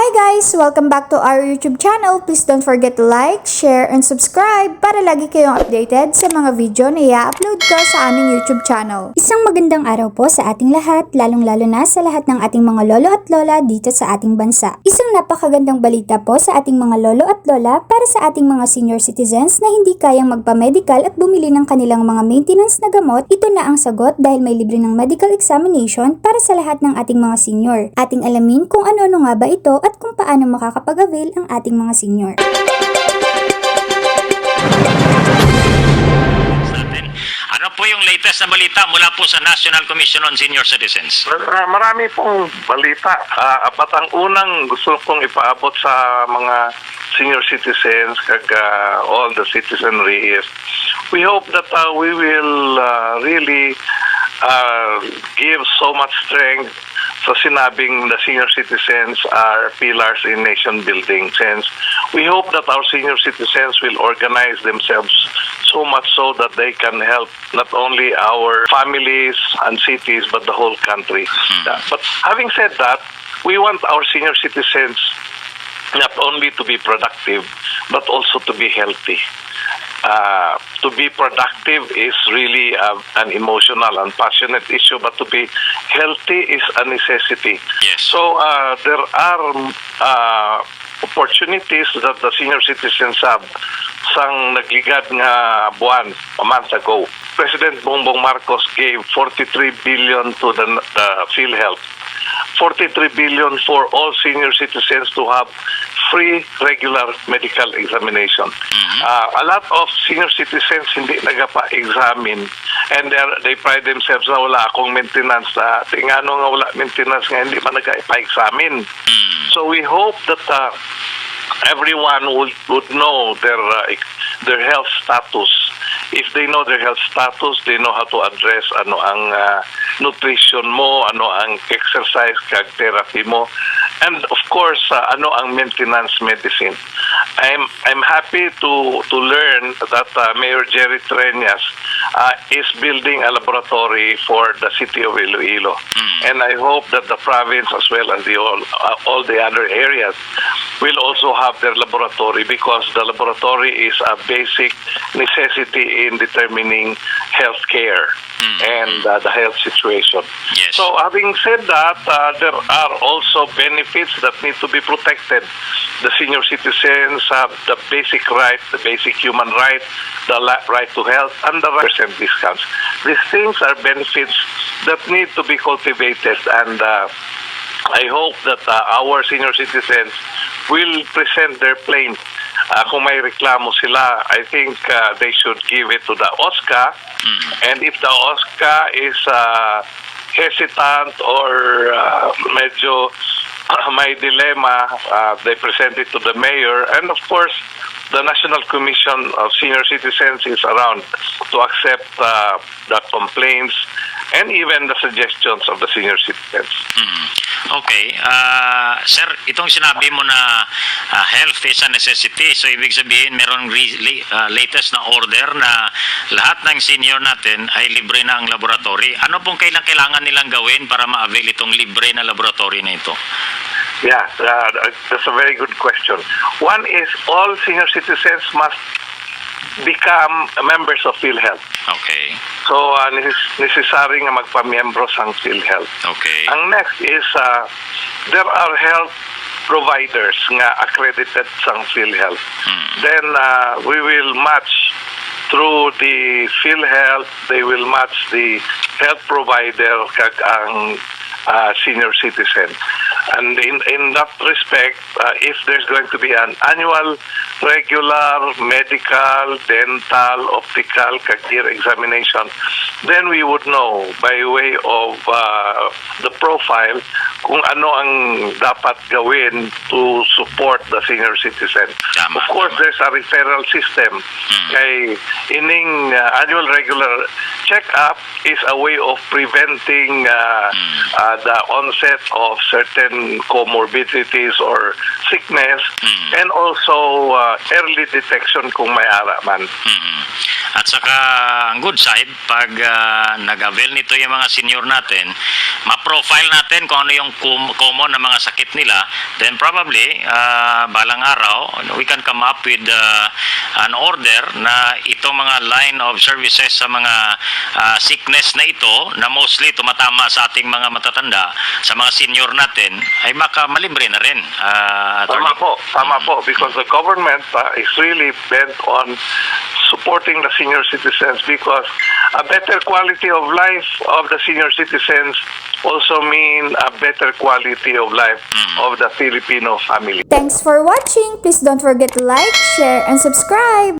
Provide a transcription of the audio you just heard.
Hi guys! Welcome back to our YouTube channel. Please don't forget to like, share, and subscribe para lagi kayong updated sa mga video na i-upload ko sa aming YouTube channel. Isang magandang araw po sa ating lahat, lalong-lalo na sa lahat ng ating mga lolo at lola dito sa ating bansa. Isang napakagandang balita po sa ating mga lolo at lola para sa ating mga senior citizens na hindi kayang magpa-medical at bumili ng kanilang mga maintenance na gamot. Ito na ang sagot dahil may libre ng medical examination para sa lahat ng ating mga senior. Ating alamin kung ano-ano nga ba ito at kung paano makakapag-avail ang ating mga senior. Ano po yung latest na balita mula po sa National Commission on Senior Citizens? Marami pong balita. At ang unang gusto kong ipaabot sa mga senior citizens, all the citizenry is, we hope that we will really give so much strength sa sinabing the senior citizens are pillars in nation building, since we hope that our senior citizens will organize themselves so much so that they can help not only our families and cities but the whole country. But having said that, we want our senior citizens not only to be productive but also to be healthy. To be productive is really an emotional and passionate issue, but to be healthy is a necessity. Yes. So there are opportunities that the senior citizens have sang nagligad nga buwan, a month ago. President Bongbong Marcos gave 43 billion to the PhilHealth. 43 billion for all senior citizens to have free regular medical examination. A lot of senior citizens hindi nagapa-examine and they pride themselves na wala akong maintenance. Tingano nga wala maintenance nga hindi pa nagpa-examine. So we hope that everyone would know their health status. If they know their health status, they know how to address ano ang nutrition mo, ano ang exercise kag therapy mo, and of course ano ang maintenance medicine. I'm happy to learn that Mayor Jerry Treñas is building a laboratory for the city of Iloilo, and I hope that the province as well as all the other areas will also have their laboratory, because the laboratory is a basic necessity in determining health care and the health situation. Yes. So having said that, there are also benefits that need to be protected. The senior citizens have the basic right, the basic human right, the right to health, and the % discounts. These things are benefits that need to be cultivated, and I hope that our senior citizens will present their plaint. Kung may reklamo sila, I think they should give it to the OSCA. And if the OSCA is hesitant or medyo may dilemma, they present it to the mayor. And of course, the National Commission of Senior Citizens is around to accept the complaints and even the suggestions of the senior citizens. Okay. Sir, itong sinabi mo na health is a necessity. So, ibig sabihin, meron latest na order na lahat ng senior natin ay libre na ang laboratory. Ano pong kailangan nilang gawin para ma-avail itong libre na laboratory na ito? Yeah, that's a very good question. One is all senior citizens must become members of PhilHealth. Okay. So, necessary nga magpamiyembro sang PhilHealth. Okay. Ang next is, there are health providers nga accredited sang PhilHealth. Then, we will match through the PhilHealth, they will match the health provider kag ang senior citizen. And in that respect, if there's going to be an annual regular medical, dental, optical, ear examination, then we would know by way of the profile kung ano ang dapat gawin to support the senior citizen. Of course, there's a referral system. Kay ining annual regular check-up is a way of preventing the onset of certain certain comorbidities or sickness, and also early detection kung may ara man. At saka, ang good side, pag nag-avail nito yung mga senior natin, ma-profile natin kung ano yung common na mga sakit nila, then probably, balang araw, we can come up with an order na itong mga line of services sa mga sickness na ito, na mostly tumatama sa ating mga matatanda, sa mga senior natin, ay malibre na rin. Tama po, because the government is really bent on supporting the senior citizens, because a better quality of life of the senior citizens also mean a better quality of life of the Filipino family. Thanks for watching. Please don't forget to like, share, and subscribe.